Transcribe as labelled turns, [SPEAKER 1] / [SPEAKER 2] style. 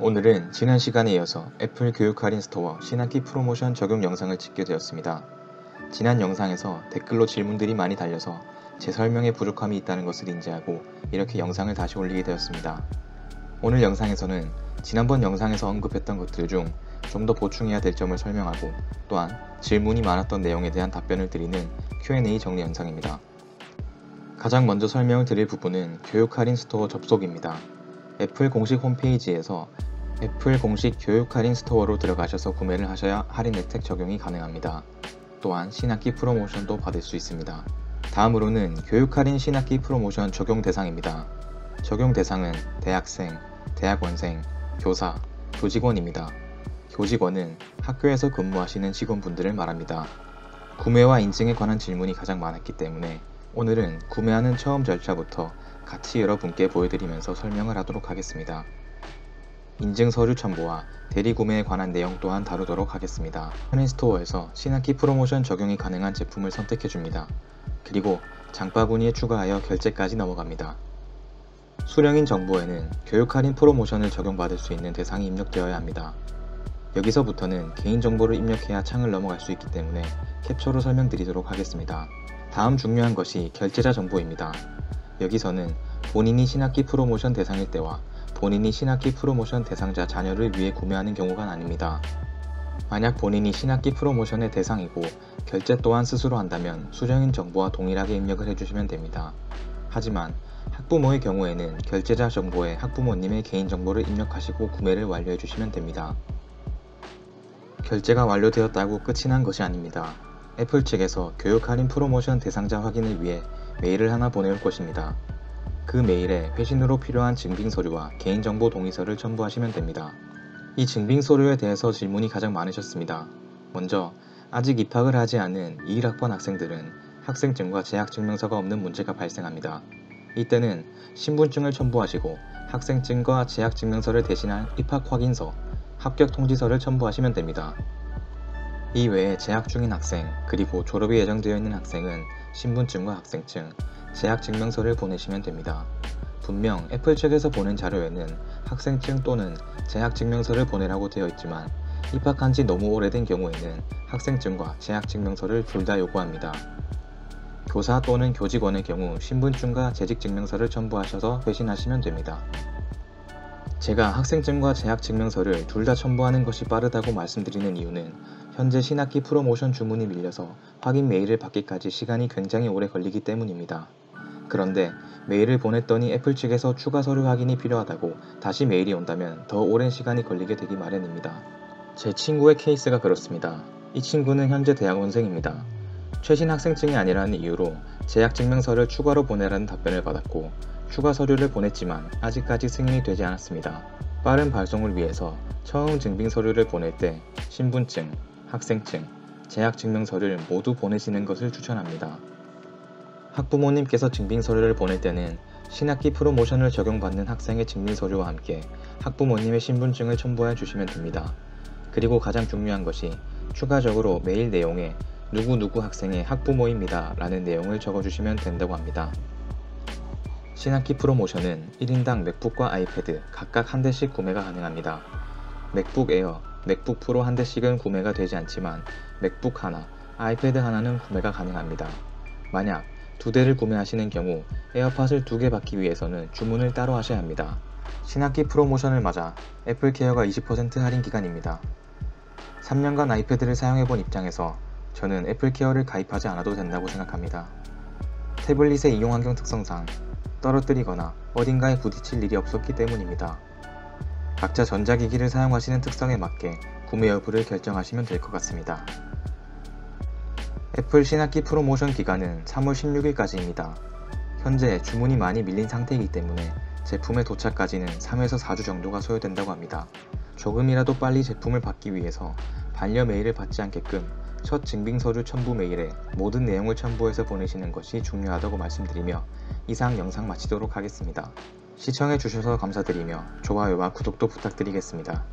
[SPEAKER 1] 오늘은 지난 시간에 이어서 애플 교육 할인 스토어 신학기 프로모션 적용 영상을 찍게 되었습니다. 지난 영상에서 댓글로 질문들이 많이 달려서 제 설명에 부족함이 있다는 것을 인지하고 이렇게 영상을 다시 올리게 되었습니다. 오늘 영상에서는 지난번 영상에서 언급했던 것들 중 좀 더 보충해야 될 점을 설명하고 또한 질문이 많았던 내용에 대한 답변을 드리는 Q&A 정리 영상입니다. 가장 먼저 설명을 드릴 부분은 교육 할인 스토어 접속입니다. 애플 공식 홈페이지에서 애플 공식 교육 할인 스토어로 들어가셔서 구매를 하셔야 할인 혜택 적용이 가능합니다. 또한 신학기 프로모션도 받을 수 있습니다. 다음으로는 교육 할인 신학기 프로모션 적용 대상입니다. 적용 대상은 대학생, 대학원생, 교사, 교직원입니다. 교직원은 학교에서 근무하시는 직원분들을 말합니다. 구매와 인증에 관한 질문이 가장 많았기 때문에 오늘은 구매하는 처음 절차부터 같이 여러분께 보여드리면서 설명을 하도록 하겠습니다. 인증 서류 첨부와 대리 구매에 관한 내용 또한 다루도록 하겠습니다. 할인 스토어에서 신학기 프로모션 적용이 가능한 제품을 선택해줍니다. 그리고 장바구니에 추가하여 결제까지 넘어갑니다. 수령인 정보에는 교육 할인 프로모션을 적용받을 수 있는 대상이 입력되어야 합니다. 여기서부터는 개인정보를 입력해야 창을 넘어갈 수 있기 때문에 캡처로 설명드리도록 하겠습니다. 다음 중요한 것이 결제자 정보입니다. 여기서는 본인이 신학기 프로모션 대상일 때와 본인이 신학기 프로모션 대상자 자녀를 위해 구매하는 경우가 나뉩니다. 만약 본인이 신학기 프로모션의 대상이고 결제 또한 스스로 한다면 수령인 정보와 동일하게 입력을 해주시면 됩니다. 하지만 학부모의 경우에는 결제자 정보에 학부모님의 개인정보를 입력하시고 구매를 완료해 주시면 됩니다. 결제가 완료되었다고 끝이 난 것이 아닙니다. 애플 측에서 교육 할인 프로모션 대상자 확인을 위해 메일을 하나 보내올 것입니다. 그 메일에 회신으로 필요한 증빙서류와 개인정보 동의서를 첨부하시면 됩니다. 이 증빙서류에 대해서 질문이 가장 많으셨습니다. 먼저 아직 입학을 하지 않은 21학번 학생들은 학생증과 재학증명서가 없는 문제가 발생합니다. 이때는 신분증을 첨부하시고 학생증과 재학증명서를 대신한 입학확인서, 합격통지서를 첨부하시면 됩니다. 이 외에 재학 중인 학생, 그리고 졸업이 예정되어 있는 학생은 신분증과 학생증, 재학증명서를 보내시면 됩니다. 분명 애플 측에서 보낸 자료에는 학생증 또는 재학증명서를 보내라고 되어 있지만 입학한 지 너무 오래된 경우에는 학생증과 재학증명서를 둘 다 요구합니다. 교사 또는 교직원의 경우 신분증과 재직증명서를 첨부하셔서 회신하시면 됩니다. 제가 학생증과 재학증명서를 둘 다 첨부하는 것이 빠르다고 말씀드리는 이유는 현재 신학기 프로모션 주문이 밀려서 확인 메일을 받기까지 시간이 굉장히 오래 걸리기 때문입니다. 그런데 메일을 보냈더니 애플 측에서 추가 서류 확인이 필요하다고 다시 메일이 온다면 더 오랜 시간이 걸리게 되기 마련입니다. 제 친구의 케이스가 그렇습니다. 이 친구는 현재 대학원생입니다. 최신 학생증이 아니라는 이유로 재학증명서를 추가로 보내라는 답변을 받았고 추가 서류를 보냈지만 아직까지 승인이 되지 않았습니다. 빠른 발송을 위해서 처음 증빙 서류를 보낼 때 신분증, 학생증, 재학증명서를 모두 보내시는 것을 추천합니다. 학부모님께서 증빙 서류를 보낼 때는 신학기 프로모션을 적용받는 학생의 증빙 서류와 함께 학부모님의 신분증을 첨부해 주시면 됩니다. 그리고 가장 중요한 것이 추가적으로 메일 내용에 누구누구 학생의 학부모입니다 라는 내용을 적어주시면 된다고 합니다. 신학기 프로모션은 1인당 맥북과 아이패드 각각 한 대씩 구매가 가능합니다. 맥북 에어, 맥북 프로 한 대씩은 구매가 되지 않지만 맥북 하나, 아이패드 하나는 구매가 가능합니다. 만약 두 대를 구매하시는 경우 에어팟을 2개 받기 위해서는 주문을 따로 하셔야 합니다. 신학기 프로모션을 맞아 애플케어가 20% 할인 기간입니다. 3년간 아이패드를 사용해본 입장에서 저는 애플케어를 가입하지 않아도 된다고 생각합니다. 태블릿의 이용 환경 특성상 떨어뜨리거나 어딘가에 부딪힐 일이 없었기 때문입니다. 각자 전자기기를 사용하시는 특성에 맞게 구매 여부를 결정하시면 될 것 같습니다. 애플 신학기 프로모션 기간은 3월 16일까지입니다. 현재 주문이 많이 밀린 상태이기 때문에 제품의 도착까지는 3에서 4주 정도가 소요된다고 합니다. 조금이라도 빨리 제품을 받기 위해서 반려 메일을 받지 않게끔 첫 증빙서류 첨부 메일에 모든 내용을 첨부해서 보내시는 것이 중요하다고 말씀드리며 이상 영상 마치도록 하겠습니다. 시청해주셔서 감사드리며 좋아요와 구독도 부탁드리겠습니다.